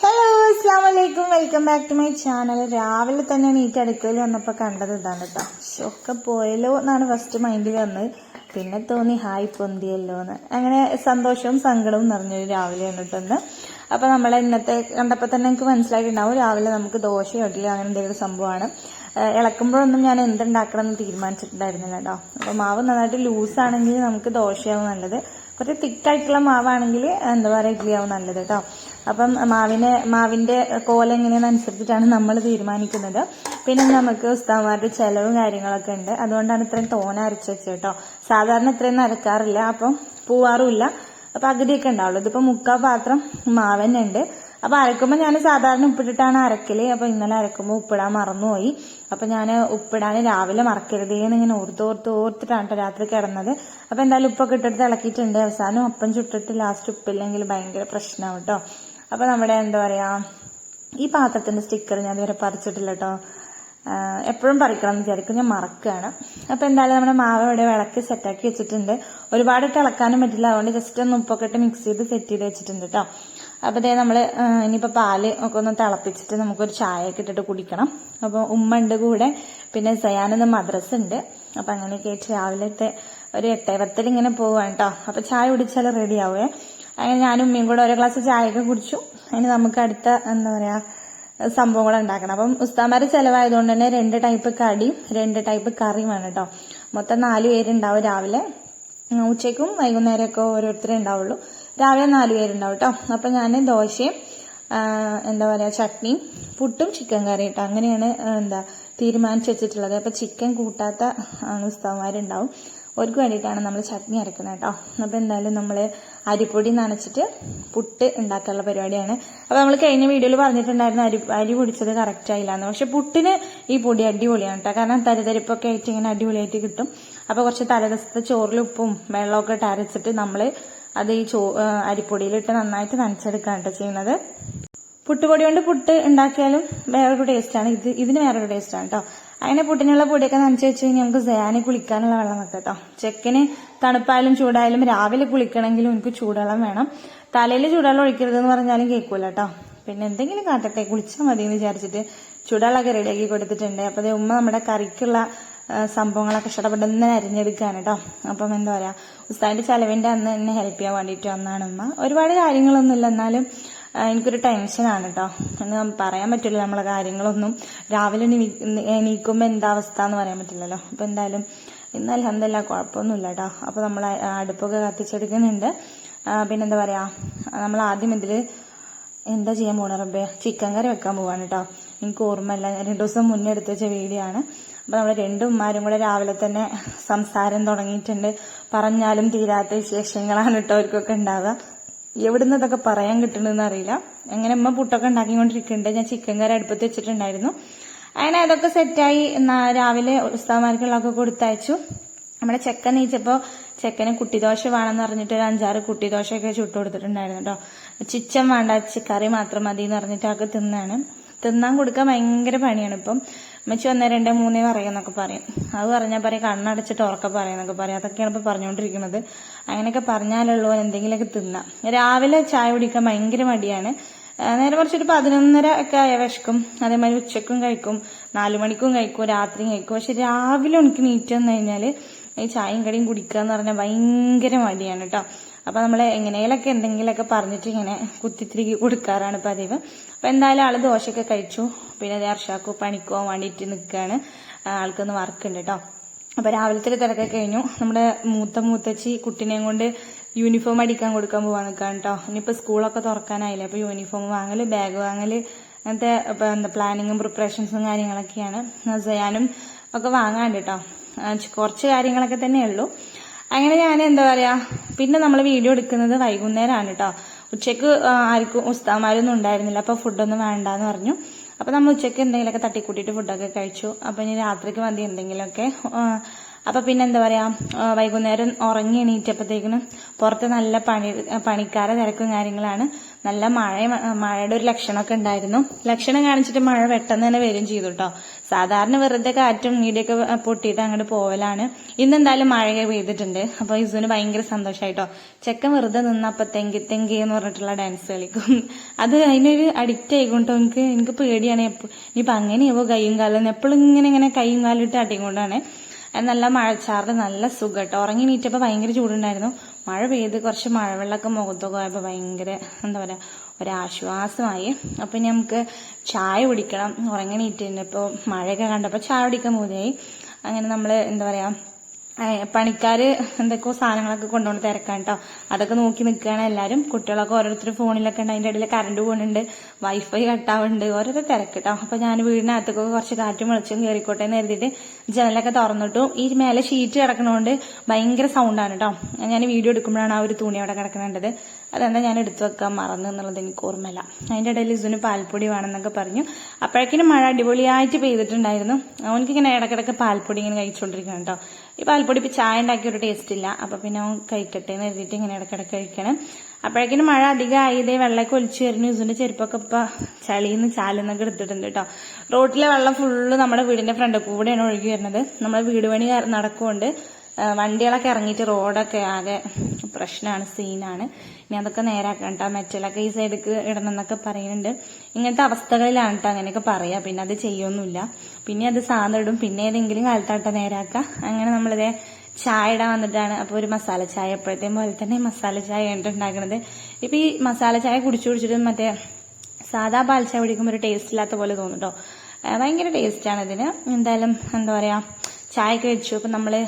Hello അസ്സാം വലൈക്കും, welcome back to my channel. രാവിലെ തന്നെ നീറ്റ് അടുക്കയിൽ വന്നപ്പോൾ കണ്ടത് ഇതാണ് കേട്ടോ. ഒക്കെ പോയല്ലോ എന്നാണ് ഫസ്റ്റ് മൈൻഡിൽ വന്നത്. പിന്നെ തോന്നി ഹായ് പൊന്തിയല്ലോ എന്ന്. അങ്ങനെ സന്തോഷവും സങ്കടവും നിറഞ്ഞൊരു രാവിലെയാണ് കേട്ടോ. അപ്പൊ നമ്മളെ ഇന്നത്തെ കണ്ടപ്പോൾ തന്നെ എനിക്ക് മനസ്സിലായിട്ടുണ്ടാവും രാവിലെ നമുക്ക് ദോശ ഇഡ്ഡലി അങ്ങനെ എന്തെങ്കിലും സംഭവമാണ്. ഇളക്കുമ്പോഴൊന്നും ഞാൻ എന്തുണ്ടാക്കണം എന്ന് തീരുമാനിച്ചിട്ടുണ്ടായിരുന്നില്ല കേട്ടോ. അപ്പൊ മാവ് നന്നായിട്ട് ലൂസാണെങ്കിൽ നമുക്ക് ദോശയാവും നല്ലത്. കുറച്ച് തിക്കായിട്ടുള്ള മാവാണെങ്കിൽ എന്താ പറയുക ഇഡ്ഡലിയാവും നല്ലത് കേട്ടോ. അപ്പം മാവിന്റെ കോല എങ്ങനെയാണെന്നനുസരിച്ചിട്ടാണ് നമ്മൾ തീരുമാനിക്കുന്നത്. പിന്നെ നമുക്ക് ഉസ്താദ്മാരുടെ ചെലവും കാര്യങ്ങളൊക്കെ ഉണ്ട്. അതുകൊണ്ടാണ് ഇത്രയും തോന അരച്ച് വെച്ചത് കേട്ടോ. സാധാരണ ഇത്രയും അരക്കാറില്ല, അപ്പം പൂവാറുമില്ല. അപ്പൊ പകുതിയൊക്കെ ഉണ്ടാവുള്ളൂ. ഇതിപ്പോ 3/4 പാത്രം മാവന്നെ ഉണ്ട്. അപ്പൊ അരക്കുമ്പോൾ ഞാൻ സാധാരണ ഉപ്പിട്ടിട്ടാണ് അരക്കല്. അപ്പൊ ഇന്നലെ അരക്കുമ്പോൾ ഉപ്പിടാൻ മറന്നുപോയി. അപ്പൊ ഞാൻ ഉപ്പിടാൻ രാവിലെ മറക്കരുതേന്ന് ഇങ്ങനെ ഓർത്തിട്ടാണ് രാത്രി കിടന്നത്. അപ്പൊ എന്തായാലും ഉപ്പൊക്കെ ഇട്ടെടുത്ത് ഇളക്കിയിട്ടുണ്ട്. അവസാനം അപ്പം ചുട്ടിട്ട് ലാസ്റ്റ് ഉപ്പില്ലെങ്കിൽ ഭയങ്കര പ്രശ്നമാവും കേട്ടോ. അപ്പൊ നമ്മുടെ എന്താ പറയാ ഈ പാത്രത്തിന്റെ സ്റ്റിക്കർ ഞാൻ ഇതുവരെ പറിച്ചിട്ടില്ല കേട്ടോ. എപ്പോഴും പറിക്കണം എന്ന് വിചാരിക്കും, ഞാൻ മറക്കുകയാണ്. അപ്പൊ എന്തായാലും നമ്മുടെ മാവ് ഇവിടെ വിളക്കി സെറ്റാക്കി വെച്ചിട്ടുണ്ട്. ഒരുപാടിട്ട് ഇളക്കാനും പറ്റില്ല, അതുകൊണ്ട് ജസ്റ്റ് ഒന്ന് ഉപ്പൊക്കെ ഇട്ട് മിക്സ് ചെയ്ത് സെറ്റ് ചെയ്ത് വെച്ചിട്ടുണ്ട് കേട്ടോ. അപ്പൊ ഇതേ നമ്മള് ഇനിയിപ്പോ പാല് ഒക്കെ ഒന്ന് തിളപ്പിച്ചിട്ട് നമുക്കൊരു ചായയൊക്കെ ഇട്ടിട്ട് കുടിക്കണം. അപ്പൊ ഉമ്മ ഉണ്ട് കൂടെ, പിന്നെ സയാനൊന്ന് മദ്രസ ഉണ്ട്. അപ്പൊ അങ്ങനെയൊക്കെ ആയിട്ട് രാവിലത്തെ ഒരു 8:10 ഇങ്ങനെ പോവാണ് കേട്ടോ. അപ്പൊ ചായ കുടിച്ചാൽ റെഡി ആവേ. അങ്ങനെ ഞാനും ഉമ്മയും കൂടെ ഓരോ ഗ്ലാസ് ചായയൊക്കെ കുടിച്ചു. അതിന് നമുക്ക് അടുത്ത എന്താ പറയാ സംഭവങ്ങൾ ഉണ്ടാക്കണം. അപ്പം ഉസ്താദ്മാര് ചെലവായതുകൊണ്ട് തന്നെ 2 ടൈപ്പ് കടിയും 2 ടൈപ്പ് കറിയും വേണം കേട്ടോ. മൊത്തം 4 പേരുണ്ടാവും രാവിലെ. ഉച്ചയ്ക്കും വൈകുന്നേരമൊക്കെ ഓരോരുത്തരേ ഉണ്ടാവുള്ളൂ. രാവിലെ 4 പേരുണ്ടാവും കേട്ടോ. അപ്പൊ ഞാൻ ദോശയും എന്താ പറയാ ചട്നിയും പുട്ടും ചിക്കൻ കറി കേട്ടോ. അങ്ങനെയാണ് തീരുമാനിച്ചു വെച്ചിട്ടുള്ളത്. അപ്പൊ ചിക്കൻ കൂട്ടാത്ത ഉസ്താദ്മാരുണ്ടാവും. അവർക്ക് വേണ്ടിയിട്ടാണ് നമ്മൾ ചട്നി അരക്കുന്നത് കേട്ടോ. അപ്പൊ എന്തായാലും നമ്മള് അരിപ്പൊടി നനച്ചിട്ട് പുട്ട് ഉണ്ടാക്കാനുള്ള പരിപാടിയാണ്. അപ്പൊ നമ്മൾ കഴിഞ്ഞ വീഡിയോയിൽ പറഞ്ഞിട്ടുണ്ടായിരുന്നു അരി പൊടിച്ചത് കറക്റ്റ് ആയില്ലാന്ന്. പക്ഷെ പുട്ടിന് ഈ പൊടി അടിപൊളിയാണ് കേട്ടോ. കാരണം തരിതരിപ്പൊക്കെ ആയിട്ട് ഇങ്ങനെ അടിപൊളിയായിട്ട് കിട്ടും. അപ്പൊ കുറച്ച് തലേദിവസത്തെ ചോറിൽ ഉപ്പും വെള്ളമൊക്കെ ഇട്ട് അരച്ചിട്ട് നമ്മള് അത് ഈ അരിപ്പൊടിയിലിട്ട് നന്നായിട്ട് നനച്ചെടുക്കാണ് കേട്ടോ ചെയ്യുന്നത്. പുട്ടുപൊടി കൊണ്ട് പുട്ട് ഉണ്ടാക്കിയാലും വേറൊരു ടേസ്റ്റാണ്, ഇതിന് വേറൊരു ടേസ്റ്റാണ് കേട്ടോ. അങ്ങനെ പുട്ടിനുള്ള പൊടിയൊക്കെ നനച്ച് വെച്ച് കഴിഞ്ഞാൽ നമുക്ക് സയാന് കുളിക്കാനുള്ള വെള്ളം വെക്കാം കേട്ടോ. ചെക്കന് തണുപ്പായാലും ചൂടായാലും രാവിലെ കുളിക്കണമെങ്കിലും എനിക്ക് ചൂടുവെള്ളം വേണം. തലയിൽ ചൂടുവെള്ളം ഒഴിക്കരുതെന്ന് പറഞ്ഞാലും കേൾക്കൂല കേട്ടോ. പിന്നെ എന്തെങ്കിലും കാട്ടട്ടെ, കുളിച്ചാൽ മതി എന്ന് വിചാരിച്ചിട്ട് ചൂടുവെള്ളമൊക്കെ റെഡിയാക്കി കൊടുത്തിട്ടുണ്ട്. അപ്പൊ അത് ഉമ്മ നമ്മുടെ കറിക്കുള്ള സംഭവങ്ങളൊക്കെ ഇഷ്ടപ്പെട്ടെന്ന് അരിഞ്ഞെടുക്കുകയാണ് കേട്ടോ. അപ്പം എന്താ പറയാ ഉസ്താദിന്റെ ചെലവിന്റെ അന്ന് എന്നെ ഹെൽപ്പ് ചെയ്യാൻ വേണ്ടിയിട്ട് വന്നാണ് ഉമ്മ. ഒരുപാട് കാര്യങ്ങളൊന്നുമില്ല, എന്നാലും എനിക്കൊരു ടെൻഷനാണ് കേട്ടോ. എന്ന് പറയാൻ പറ്റില്ല നമ്മളെ കാര്യങ്ങളൊന്നും. രാവിലെ എണീക്കുമ്പോ എന്താ അവസ്ഥ എന്ന് പറയാൻ പറ്റില്ലല്ലോ. അപ്പൊ എന്തായാലും ഇന്ന് അൽഹംദുലില്ലാ കുഴപ്പമൊന്നുമില്ല കേട്ടോ. അപ്പൊ നമ്മൾ അടുപ്പൊക്കെ കത്തിച്ചെടുക്കുന്നുണ്ട്. പിന്നെന്താ പറയാ നമ്മൾ ആദ്യം ഇതില് എന്താ ചെയ്യാൻ പോണ റബ്ബേ, ചിക്കൻ കറി വെക്കാൻ പോവാണ് കേട്ടോ. എനിക്ക് ഓർമ്മയില്ല, 2 ദിവസം മുന്നേ എടുത്ത് വെച്ച വീഡിയോ ആണ്. അപ്പൊ നമ്മള് 2 ഉമ്മാരും കൂടെ രാവിലെ തന്നെ സംസാരം തുടങ്ങിയിട്ടുണ്ട്. പറഞ്ഞാലും തീരാത്ത വിശേഷങ്ങളാണ് കേട്ടോ അവർക്കൊക്കെ ഉണ്ടാവുക. എവിടുന്ന് ഇതൊക്കെ പറയാൻ കിട്ടണമെന്ന് അറിയില്ല. അങ്ങനെ ഉമ്മ പുട്ടൊക്കെ ഉണ്ടാക്കിക്കൊണ്ടിരിക്കുന്നുണ്ട്. ഞാൻ ചിക്കൻ കറി അടുപ്പത്ത് വെച്ചിട്ടുണ്ടായിരുന്നു. അങ്ങനെ അതൊക്കെ സെറ്റായി രാവിലെ ഉസ്താദ്മാർക്കുള്ളതൊക്കെ കൊടുത്തയച്ചു. നമ്മുടെ ചെക്കൻ നീച്ചപ്പോ ചെക്കന് കുട്ടിദോശ വേണമെന്ന് പറഞ്ഞിട്ട് ഒരു 5-6 കുട്ടിദോശയൊക്കെ ചുട്ടു കൊടുത്തിട്ടുണ്ടായിരുന്നു കേട്ടോ. ചിച്ചൻ വേണ്ട, കറി മാത്രം മതി എന്ന് പറഞ്ഞിട്ട് അതൊക്കെ തിന്നാൻ കൊടുക്കാൻ ഭയങ്കര പണിയാണ്. ഇപ്പം അമ്മച്ചി 1, 2, 3 പറയുന്നൊക്കെ പറയും. അത് പറഞ്ഞാൽ പറയും കണ്ണടച്ചിട്ട് ഉറക്കെ പറയാന്നൊക്കെ പറയും. അതൊക്കെയാണ് ഇപ്പൊ പറഞ്ഞുകൊണ്ടിരിക്കുന്നത്. അങ്ങനെയൊക്കെ പറഞ്ഞാലുള്ളൂ എന്തെങ്കിലുമൊക്കെ തിന്നാം. രാവിലെ ചായ കുടിക്കാൻ ഭയങ്കര മടിയാണ്. നേരെ കുറച്ചൊരു 11:30 ഒക്കെ ആയ വിശക്കും. അതേമാതിരി ഉച്ചക്കും കഴിക്കും, 4 മണിക്കും കഴിക്കും, രാത്രിയും കഴിക്കും. പക്ഷെ രാവിലെ എനിക്ക് നീറ്റ് വന്നു കഴിഞ്ഞാല് ഈ ചായയും കടിയും കുടിക്കുക എന്ന് പറഞ്ഞാൽ ഭയങ്കര മടിയാണ് കേട്ടോ. അപ്പൊ നമ്മള് എങ്ങനെയൊക്കെ എന്തെങ്കിലുമൊക്കെ പറഞ്ഞിട്ട് ഇങ്ങനെ കുത്തിത്തിരികി കൊടുക്കാറാണ് പതിവ്. അപ്പൊ എന്തായാലും ആള് ദോശയൊക്കെ കഴിച്ചു. പിന്നെ അർഷാക്കു പണിക്ക് പോകാൻ വേണ്ടിയിട്ട് നിൽക്കുകയാണ്. ആൾക്കൊന്ന് വർക്കുണ്ട് കേട്ടോ. അപ്പൊ രാവിലത്തെ തിരക്കൊക്കെ കഴിഞ്ഞു. നമ്മുടെ മൂത്തച്ചി കുട്ടിനെയും കൊണ്ട് യൂണിഫോം അടിക്കാൻ കൊടുക്കാൻ പോവാൻ നിൽക്കാൻ കേട്ടോ. ഇനിയിപ്പോ സ്കൂളൊക്കെ തുറക്കാനായില്ലേ. അപ്പൊ യൂണിഫോം വാങ്ങല്, ബാഗ് വാങ്ങല്, അങ്ങനത്തെ പ്ലാനിങ്ങും പ്രിപ്പറേഷൻസും കാര്യങ്ങളൊക്കെയാണ്. സയാനും ഒക്കെ വാങ്ങാണ്ട് കേട്ടോ. കുറച്ച് കാര്യങ്ങളൊക്കെ തന്നെ ഉള്ളൂ. അങ്ങനെ ഞാൻ എന്താ പറയാ പിന്നെ നമ്മൾ വീഡിയോ എടുക്കുന്നത് വൈകുന്നേരമാണ് കേട്ടോ. ഉച്ചക്ക് ആർക്കും ഉസ്താദ്മാരൊന്നും ഉണ്ടായിരുന്നില്ല. അപ്പൊ ഫുഡൊന്നും വേണ്ടാന്ന് പറഞ്ഞു. അപ്പൊ നമ്മൾ ഉച്ചക്ക് എന്തെങ്കിലുമൊക്കെ തട്ടിക്കൂട്ടിയിട്ട് ഫുഡൊക്കെ കഴിച്ചു. അപ്പൊ ഇനി രാത്രിക്ക് മതി എന്തെങ്കിലുമൊക്കെ. അപ്പൊ പിന്നെ എന്താ പറയാ, വൈകുന്നേരം ഉറങ്ങി എണീറ്റപ്പോഴത്തേക്കിനും പുറത്ത് നല്ല പണിക്കാരെ തിരക്കും കാര്യങ്ങളാണ്. നല്ല മഴയുടെ ഒരു ലക്ഷണമൊക്കെ ഉണ്ടായിരുന്നു. ലക്ഷണം കാണിച്ചിട്ട് മഴ പെട്ടെന്ന് തന്നെ വരും ചെയ്തു കേട്ടോ. സാധാരണ വെറുതെ കാറ്റും ഇടിയൊക്കെ പൊട്ടിയിട്ട് അങ്ങോട്ട് പോവലാണ്. ഇന്നെന്തായാലും മഴയെ പെയ്തിട്ടുണ്ട്. അപ്പൊ ഇസുവിന് ഭയങ്കര സന്തോഷമായിട്ടോ. ചെക്കൻ വെറുതെ നിന്നപ്പോ തെങ്കി തെങ്കി എന്ന് പറഞ്ഞിട്ടുള്ള ഡാൻസ് കളിക്കും. അത് അതിനൊരു അഡിക്റ്റ് ആയിക്കൊണ്ടോ. എനിക്ക് പേടിയാണ്. ഇനിയിപ്പൊ അങ്ങനെയാവോ കൈയും കാലം, എപ്പോഴും ഇങ്ങനെ കൈയും കാലും ഇട്ട് അട്ടിക്കൊണ്ടാണ്. നല്ല മഴച്ചാറിൽ നല്ല സുഖം കേട്ടോ. ഉറങ്ങി നീറ്റപ്പോ ഭയങ്കര ചൂടുണ്ടായിരുന്നു. മഴ പെയ്ത് കുറച്ച് മഴവെള്ളമൊക്കെ മുഖത്തൊക്കെ ആയപ്പോ ഭയങ്കര എന്താ പറയാ ഒരാശ്വാസമായി. അപ്പൊ നമുക്ക് ചായ കുടിക്കണം. ഉറങ്ങി നീറ്റിന് ഇപ്പൊ മഴയൊക്കെ കണ്ടപ്പോ ചായ കുടിക്കാൻ പോലെയായി. അങ്ങനെ നമ്മള് എന്താ പറയാ പണിക്കാര് എന്തൊക്കെയോ സാധനങ്ങളൊക്കെ കൊണ്ടുപോകണം തിരക്കാൻ കേട്ടോ. അതൊക്കെ നോക്കി നിൽക്കുകയാണ് എല്ലാവരും. കുട്ടികളൊക്കെ ഓരോരുത്തർ ഫോണിലൊക്കെ ഉണ്ട്. അതിന്റെ ഇടയിൽ കറണ്ട് പോകുന്നുണ്ട്, വൈഫൈ കട്ടാവുന്നുണ്ട്, ഓരോരോ തിരക്ക് കേട്ടോ. അപ്പൊ ഞാൻ വീടിനകത്തൊക്കെ കുറച്ച് കാറ്റും വെളിച്ചം കയറിക്കോട്ടെ എന്ന് കരുതിയിട്ട് ജനലൊക്കെ തുറന്നിട്ടു. ഈ മേലെ ഷീറ്റ് കിടക്കണോണ്ട് ഭയങ്കര സൗണ്ടാണ് കേട്ടോ. ഞാൻ വീഡിയോ എടുക്കുമ്പോഴാണ് ആ ഒരു തുണി അവിടെ കിടക്കണേണ്ടത്. അതെന്താ ഞാൻ എടുത്തു വെക്കാൻ മറന്നു എന്നുള്ളത് എനിക്ക് ഓർമ്മയില്ല. അതിന്റെ ഇടയിൽ ഇസുവിന് പാൽപ്പൊടി വേണമെന്നൊക്കെ പറഞ്ഞു. അപ്പോഴേക്കും മഴ അടിപൊളിയായിട്ട് പെയ്തിട്ടുണ്ടായിരുന്നു. അവനക്കിങ്ങനെ ഇടക്കിടക്ക് പാൽപ്പൊടി ഇങ്ങനെ കഴിച്ചുകൊണ്ടിരിക്കണം കേട്ടോ. ഈ പാൽപ്പൊടി ഇപ്പൊ ചായ ഉണ്ടാക്കിയ ഒരു ടേസ്റ്റ് ഇല്ല. അപ്പൊ പിന്നെ അവൻ കഴിക്കട്ടെ എന്ന് എഴുതിയിട്ട് ഇങ്ങനെ ഇടക്കിടക്ക് കഴിക്കണം. അപ്പോഴേക്കും മഴ അധികമായി. ഇതേ വെള്ളമൊക്കെ ഒലിച്ചു വരുന്നു. ഇസുവിന്റെ ചെരുപ്പൊക്കെ ഇപ്പൊ ചളിന്ന് ചാലിന്നൊക്കെ എടുത്തിട്ടുണ്ട് കേട്ടോ. റോട്ടിലെ വെള്ളം ഫുള്ള് നമ്മുടെ വീടിന്റെ ഫ്രണ്ട് കൂടെയാണ് ഒഴുകി വരുന്നത്. നമ്മുടെ വീട് പണി നടക്കുകൊണ്ട് വണ്ടികളൊക്കെ ഇറങ്ങിയിട്ട് റോഡൊക്കെ ആകെ പ്രശ്നമാണ്, സീനാണ്. ഇനി അതൊക്കെ നേരാക്കണം കേട്ടോ. മെറ്റലൊക്കെ ഈ സൈഡിക്ക് ഇടണം എന്നൊക്കെ പറയുന്നുണ്ട്. ഇങ്ങനത്തെ അവസ്ഥകളിലാണ് കേട്ടോ അങ്ങനെയൊക്കെ പറയാ. പിന്നെ അത് ചെയ്യൊന്നുമില്ല. പിന്നെ അത് സാധനം ഇടും. പിന്നെ ഏതെങ്കിലും കാലത്താട്ടോ നേരാക്കാം. അങ്ങനെ നമ്മളിതേ ചായ ഇടാൻ വന്നിട്ടാണ്. അപ്പൊ ഒരു മസാല ചായ, എപ്പോഴത്തെയും പോലെ തന്നെ മസാല ചായ ആണ് ഉണ്ടാക്കുന്നത്. ഇപ്പൊ ഈ മസാല ചായ കുടിച്ചിട്ട് മറ്റേ സാധാ പാൽ ചായ കുടിക്കുമ്പോൾ ഒരു ടേസ്റ്റ് ഇല്ലാത്ത പോലെ തോന്നും കേട്ടോ. ഭയങ്കര ടേസ്റ്റാണ് ഇതിന്. എന്തായാലും എന്താ പറയാ ചായക്ക് വെച്ചു. അപ്പൊ നമ്മള്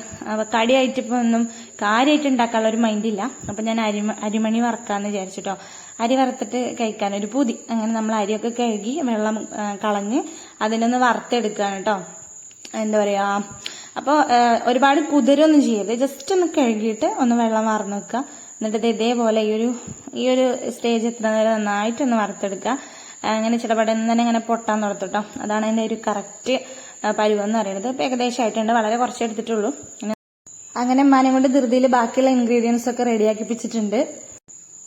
കടിയായിട്ട് ഇപ്പൊ ഒന്നും കാര്യമായിട്ട് ഉണ്ടാക്കാനുള്ള ഒരു മൈൻഡില്ല. അപ്പൊ ഞാൻ അരിമണി വറക്കാന്ന് വിചാരിച്ചിട്ടോ. അരി വറുത്തിട്ട് കഴിക്കാനൊരു പൂതി. അങ്ങനെ നമ്മൾ അരിയൊക്കെ കഴുകി വെള്ളം കളഞ്ഞ് അതിനൊന്ന് വറുത്തെടുക്കുകയാണ് കേട്ടോ. എന്താ പറയാ, അപ്പൊ ഒരുപാട് കുതിരൊന്നും ചെയ്യരുത്. ജസ്റ്റ് ഒന്ന് കഴുകിയിട്ട് ഒന്ന് വെള്ളം വാർന്നു വെക്കുക. എന്നിട്ട് ഇതേപോലെ ഈ ഒരു സ്റ്റേജ് എത്തുന്ന നേരം നന്നായിട്ടൊന്ന് വറുത്തെടുക്കുക. അങ്ങനെ ചിലപ്പടന്ന് തന്നെ ഇങ്ങനെ പൊട്ടാൻ തുടത്തിട്ടോ. അതാണ് അതിന്റെ ഒരു കറക്റ്റ് പരുവെന്ന് പറയുന്നത്. ഇപ്പൊ ഏകദേശമായിട്ടുണ്ട്. വളരെ കുറച്ച് എടുത്തിട്ടുള്ളൂ. അങ്ങനെ ഉമ്മാനെ കൊണ്ട് ധൃതിയിൽ ബാക്കിയുള്ള ഇൻഗ്രീഡിയൻസ് ഒക്കെ റെഡിയാക്കിപ്പിച്ചിട്ടുണ്ട്.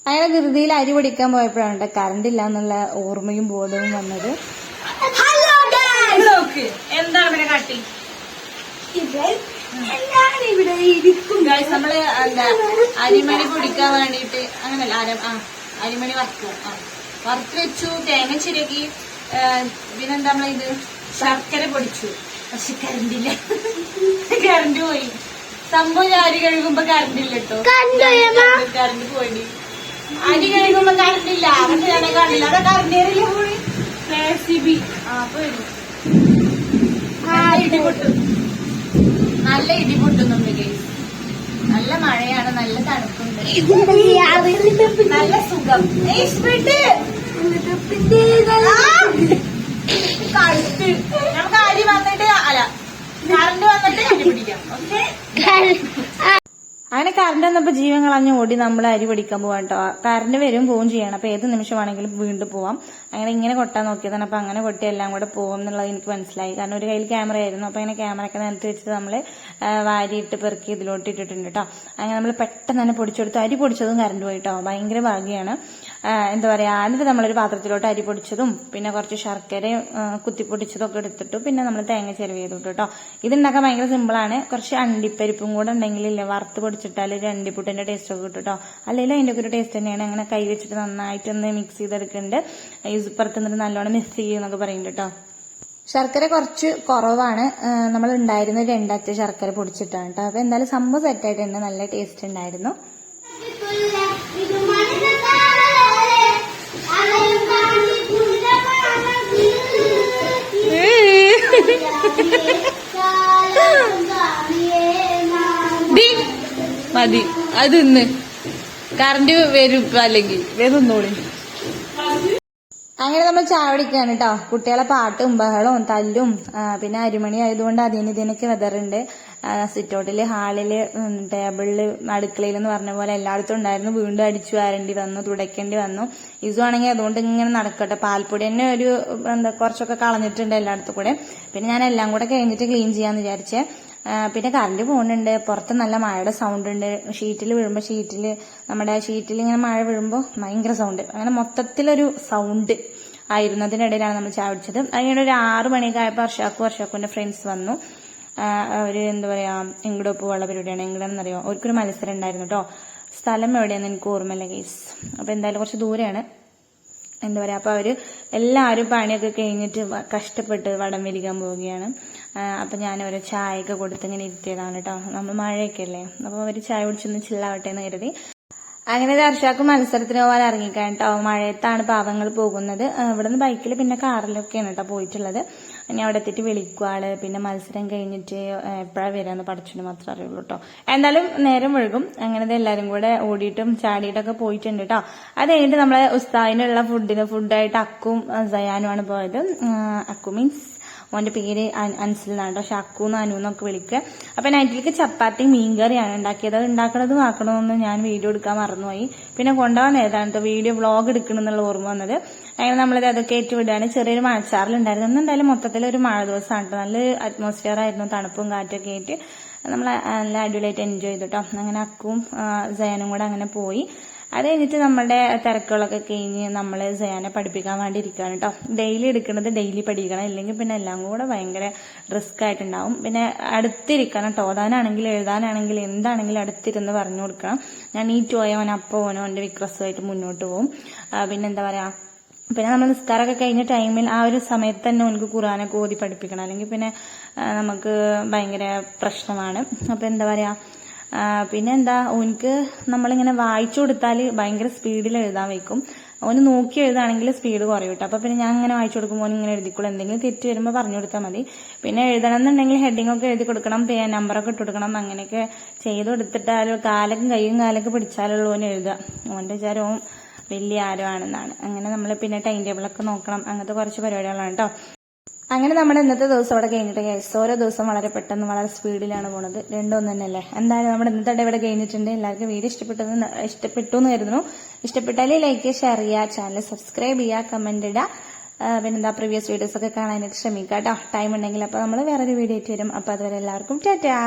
അങ്ങനെ ധൃതിയിൽ അരി പൊടിക്കാൻ പോയപ്പോഴാണ് കറണ്ട് ഇല്ല എന്നുള്ള ഓർമ്മയും ബോധവും വന്നത്. എന്താണ് കാട്ടി നമ്മള് എന്താ അരിമണി പൊടിക്കാൻ വേണ്ടിട്ട് അങ്ങനല്ല അരിമണി വറുത്ത് വെച്ചു. തേങ്ങ ചിരകി പിന്നെന്താ നമ്മളിത് ശർക്കര പൊടിച്ചു. പക്ഷെ കറണ്ടില്ല, കറണ്ട് പോയി. സംഭവം അരി കഴുകുമ്പോ കറണ്ടില്ല കേട്ടോ. കറണ്ട് പോയി. അരി കഴുകുമ്പോ കറണ്ടില്ല. പക്ഷെ ഞാൻ കണ്ടില്ല. അതാ കറണ്ട് ഏറിയില്ല പോയി. KCB പോയിരുന്നു. ഇടിപൊട്ടും, നല്ല ഇടിപൊട്ടുന്നുണ്ട് കേസ്. നല്ല മഴയാണ്, നല്ല തണുപ്പുണ്ട്, നല്ല സുഖം. കഴുത്ത് നമുക്ക് അരി വന്നിട്ട് കറണ്ട് വന്നിട്ട് അരി പിടിക്കാം. ഓക്കെ. അങ്ങനെ കറണ്ട് വന്നപ്പോ ജീവൻ കളഞ്ഞ് ഓടി നമ്മൾ അരി പൊടിക്കാൻ പോവാം കേട്ടോ. കറണ്ട് വരും പോവും ചെയ്യണം. അപ്പൊ ഏത് നിമിഷമാണെങ്കിലും വീണ്ടും പോവാം. അങ്ങനെ ഇങ്ങനെ കൊട്ടാൻ നോക്കിയതാണ്. അപ്പൊ അങ്ങനെ കൊട്ടി എല്ലാം കൂടെ പോകും എന്നുള്ളത് എനിക്ക് മനസ്സിലായി. കാരണം ഒരു കയ്യിൽ ക്യാമറ ആയിരുന്നു. അപ്പൊ അങ്ങനെ ക്യാമറ ഒക്കെ നിലത്ത് വെച്ചിട്ട് നമ്മള് വാരിയിട്ട് പെറുക്കി ഇതിലോട്ട് ഇട്ടിട്ടുണ്ട് കേട്ടോ. അങ്ങനെ നമ്മൾ പെട്ടെന്ന് തന്നെ പൊടിച്ചെടുത്തു. അരി പൊടിച്ചതും കറണ്ട് പോയിട്ടോ. ഭയങ്കര ഭാഗ്യമാണ്. എന്താ പറയാ, എന്നിട്ട് നമ്മളൊരു പാത്രത്തിലോട്ട് അരി പൊടിച്ചതും പിന്നെ കുറച്ച് ശർക്കരയും കുത്തിപ്പൊടിച്ചതും ഒക്കെ എടുത്തിട്ടു. പിന്നെ നമ്മൾ തേങ്ങ ചെരുവ് ചെയ്തിട്ടു കേട്ടോ. ഇതുണ്ടാക്കാൻ ഭയങ്കര സിമ്പിളാണ്. കുറച്ച് അണ്ടിപ്പരിപ്പും കൂടെ ഉണ്ടെങ്കിലില്ലേ വറുത്ത് പൊടിച്ചിട്ടാൽ ഒരു അണ്ടിപ്പുട്ടിന്റെ ടേസ്റ്റ് ഒക്കെ കിട്ടും കേട്ടോ. അല്ലെങ്കിൽ അതിന്റെ ഒക്കെ ഒരു ടേസ്റ്റ് തന്നെയാണ്. അങ്ങനെ കൈ വെച്ചിട്ട് നന്നായിട്ടൊന്ന് മിക്സ് ചെയ്തെടുക്കുന്നുണ്ട്. ഇപ്പുറത്ത് നിന്നിട്ട് നല്ലോണം മിക്സ് ചെയ്യുന്നൊക്കെ പറയുന്നുണ്ട് കേട്ടോ. ശർക്കര കുറച്ച് കുറവാണ്. നമ്മൾ ഉണ്ടായിരുന്ന 2 അറ്റ ശർക്കര പൊടിച്ചിട്ടാണ് കേട്ടോ. അപ്പൊ എന്തായാലും സംഭവം സെറ്റായിട്ടുണ്ട്. നല്ല ടേസ്റ്റ് ഉണ്ടായിരുന്നു. മതി അത് ഇന്ന് കറണ്ട് വരും, അല്ലെങ്കിൽ വരുന്നോളി. അങ്ങനെ നമ്മൾ ചായ കുടിക്കാണ് കേട്ടോ. കുട്ടികളെ പാട്ടും ബഹളവും തല്ലും പിന്നെ അരിമണി ആയതുകൊണ്ട് ഇതിനൊക്കെ വെതറുണ്ട്. സിറ്റൗട്ടില്, ഹാളില്, ടേബിളില്, അടുക്കളയിൽ എന്ന് പറഞ്ഞ പോലെ എല്ലായിടത്തും ഉണ്ടായിരുന്നു. വീണ്ടും അടിച്ചു വാരേണ്ടി വന്നു, തുടയ്ക്കേണ്ടി വന്നു. ഇസു ആണെങ്കിൽ അതുകൊണ്ട് ഇങ്ങനെ നടക്കട്ടെ. പാൽപ്പൊടി തന്നെ കുറച്ചൊക്കെ കളഞ്ഞിട്ടുണ്ട് എല്ലായിടത്തും കൂടെ. പിന്നെ ഞാൻ എല്ലാം കൂടെ കഴിഞ്ഞിട്ട് ക്ലീൻ ചെയ്യാന്ന് വിചാരിച്ചേ. പിന്നെ കറണ്ട് പോകുന്നുണ്ട്, പുറത്ത് നല്ല മഴയുടെ സൗണ്ട് ഉണ്ട്, ഷീറ്റിൽ വീഴുമ്പോൾ നമ്മുടെ ഷീറ്റിൽ ഇങ്ങനെ മഴ വീഴുമ്പോൾ ഭയങ്കര സൗണ്ട്, അങ്ങനെ മൊത്തത്തിലൊരു സൗണ്ട് ആയിരുന്നു. അതിനിടയിലാണ് നമ്മൾ ചായ കുടിച്ചത്. അതിനിടെ ഒരു 6 മണിയൊക്കെ ആയപ്പോൾ വർഷാക്കുവിന്റെ ഫ്രണ്ട്സ് വന്നു. അവര് എന്താ പറയാ എങ്ങോട്ടോ പോവാനുള്ള പരിപാടിയാണ്. എങ്ങോട്ടാണെന്നറിയോ, അവർക്കൊരു മത്സരം ഉണ്ടായിരുന്നു കേട്ടോ. സ്ഥലം എവിടെയാന്ന് എനിക്ക് ഓർമ്മയില്ല ഗൈസ്. അപ്പൊ എന്തായാലും കുറച്ച് ദൂരെയാണ്. എന്താ പറയാ, അപ്പൊ അവര് എല്ലാവരും പണിയൊക്കെ കഴിഞ്ഞിട്ട് കഷ്ടപ്പെട്ട് വടം വലിക്കാൻ പോവുകയാണ്. അപ്പൊ ഞാൻ ഒരു ചായയൊക്കെ കൊടുത്ത് ഇങ്ങനെ ഇരുത്തിയതാണ് കേട്ടോ. നമ്മൾ മഴയൊക്കെ അല്ലേ, അപ്പൊ അവര് ചായ കുടിച്ചൊന്ന് ചില്ലാവട്ടെ എന്ന് കരുതി. അങ്ങനെ ദർശാക്ക് മത്സരത്തിന് പോകാൻ ഇറങ്ങിക്കാൻ കേട്ടോ. മഴയത്താണ് പാവങ്ങൾ പോകുന്നത്. ഇവിടെ നിന്ന് ബൈക്കിൽ പിന്നെ കാറിലൊക്കെയാണ് കേട്ടോ പോയിട്ടുള്ളത്. ഇനി അവിടെ എത്തിയിട്ട് വിളിക്കുവാള്. പിന്നെ മത്സരം കഴിഞ്ഞിട്ട് എപ്പോഴാണ് വരാന്ന് പഠിച്ചിട്ട് മാത്രമേ അറിയുള്ളൂ കേട്ടോ. എന്തായാലും നേരം വഴുകും. അങ്ങനെ എല്ലാരും കൂടെ ഓടിയിട്ടും ചാടിയിട്ടൊക്കെ പോയിട്ടുണ്ട് കേട്ടോ. അത് കഴിഞ്ഞിട്ട് നമ്മളെ ഉസ്താദിനുള്ള ഫുഡായിട്ട് അക്കും സയാനുമാണ് പോയത്. അക്കു മീൻസ് ഓന്റെ പേര് അൻസിൽ എന്നാണ് കേട്ടോ. ഷാക്കൂന്ന് അനുന്നൊക്കെ വിളിക്കുക. അപ്പൊ നൈറ്റിലേക്ക് ചപ്പാത്തി മീൻകറിയാണ് ഉണ്ടാക്കിയത്. അത് ഉണ്ടാക്കണതും ആക്കണമെന്ന് ഞാൻ വീഡിയോ എടുക്കാൻ മറന്നുപോയി. പിന്നെ കൊണ്ടുപോകാൻ ഏതാണ് വീഡിയോ വ്ളോഗ് എടുക്കണമെന്നുള്ള ഓർമ്മ വന്നത്. അങ്ങനെ നമ്മളിത് അതൊക്കെ ഏറ്റുവിടുകയാണ്. ചെറിയൊരു മഴച്ചാറിലുണ്ടായിരുന്നു. അന്ന് എന്തായാലും മൊത്തത്തിലൊരു മഴ ദിവസമാണ് കേട്ടോ. നല്ലൊരു അറ്റ്മോസ്ഫിയർ ആയിരുന്നു, തണുപ്പും കാറ്റൊക്കെ ആയിട്ട് നമ്മൾ നല്ല അടിപൊളിയായിട്ട് എൻജോയ് ചെയ്തു കേട്ടോ. അങ്ങനെ അക്കും സയാനും കൂടെ അങ്ങനെ പോയി. അത് കഴിഞ്ഞിട്ട് നമ്മുടെ തിരക്കുകളൊക്കെ കഴിഞ്ഞ് നമ്മൾ സയാനെ പഠിപ്പിക്കാൻ വേണ്ടി ഇരിക്കുകയാണ് കേട്ടോ. ഡെയിലി എടുക്കുന്നത് ഡെയിലി പഠിക്കണം, ഇല്ലെങ്കിൽ പിന്നെ എല്ലാം കൂടെ ഭയങ്കര റിസ്ക് ആയിട്ടുണ്ടാവും. പിന്നെ അടുത്തിരിക്കണം കേട്ടോ. ഓതാനാണെങ്കിലും എഴുതാനാണെങ്കിലും എന്താണെങ്കിലും അടുത്തിരുന്ന് പറഞ്ഞു കൊടുക്കണം. ഞാൻ ഈ ടോയോൻ അപ്പോനോ എന്റെ വിക്രസമായിട്ട് മുന്നോട്ട് പോകും. പിന്നെന്താ പറയാ, പിന്നെ നമ്മൾ നിസ്കാരമൊക്കെ കഴിഞ്ഞ ടൈമിൽ ആ ഒരു സമയത്ത് തന്നെ എനിക്ക് ഖുർആനൊക്കെ ഓതി പഠിപ്പിക്കണം, അല്ലെങ്കിൽ പിന്നെ നമുക്ക് ഭയങ്കര പ്രശ്നമാണ്. അപ്പൊ എന്താ പറയാ, പിന്നെന്താ, ഓനിക്ക് നമ്മളിങ്ങനെ വായിച്ചു കൊടുത്താൽ ഭയങ്കര സ്പീഡിൽ എഴുതാൻ വയ്ക്കും. ഓന് നോക്കി എഴുതാണെങ്കിൽ സ്പീഡ് കുറയും കേട്ടോ. അപ്പൊ പിന്നെ ഞാൻ അങ്ങനെ വായിച്ചു കൊടുക്കുമ്പോൾ ഇങ്ങനെ എഴുതിക്കോളൂ. എന്തെങ്കിലും തെറ്റ് വരുമ്പോൾ പറഞ്ഞു കൊടുത്താൽ മതി. പിന്നെ എഴുതണം എന്നുണ്ടെങ്കിൽ ഹെഡിങ് ഒക്കെ എഴുതി കൊടുക്കണം, നമ്പറൊക്കെ ഇട്ട് കൊടുക്കണം. അങ്ങനെയൊക്കെ ചെയ്ത് കൊടുത്തിട്ടാലും കൈയും കാലൊക്കെ പിടിച്ചാലുള്ളൂ ഓന് എഴുതുക. ഓന്റെ വിചാരവും വലിയ ആരോ ആണെന്നാണ്. അങ്ങനെ നമ്മൾ പിന്നെ ടൈം ടേബിളൊക്കെ നോക്കണം. അങ്ങനത്തെ കുറച്ച് പരിപാടികളാണ് കേട്ടോ. അങ്ങനെ നമ്മുടെ ഇന്നത്തെ ദിവസം ഇവിടെ കഴിഞ്ഞിട്ട് ഗൈസ്, ഓരോ ദിവസം വളരെ പെട്ടെന്ന് വളരെ സ്പീഡിലാണ് പോണത്. രണ്ടും തന്നെയല്ലേ. എന്തായാലും നമ്മുടെ ഇന്നത്തെ ഇവിടെ കഴിഞ്ഞിട്ടുണ്ട്. എല്ലാവർക്കും വീഡിയോ ഇഷ്ടപ്പെട്ടു എന്ന് കരുതുന്നു. ഇഷ്ടപ്പെട്ടാൽ ലൈക്ക്, ഷെയർ ചെയ്യുക, ചാനൽ സബ്സ്ക്രൈബ് ചെയ്യുക, കമന്റ് ഇടുക. പിന്നെന്താ പ്രീവിയസ് വീഡിയോസ് ഒക്കെ കാണാനായിട്ട് ശ്രമിക്കുക കേട്ടോ, ടൈം ഉണ്ടെങ്കിൽ. അപ്പൊ നമ്മൾ വേറൊരു വീഡിയോ ആയിട്ട് വരും. അപ്പൊ അതുവരെ എല്ലാവർക്കും ടാറ്റാ.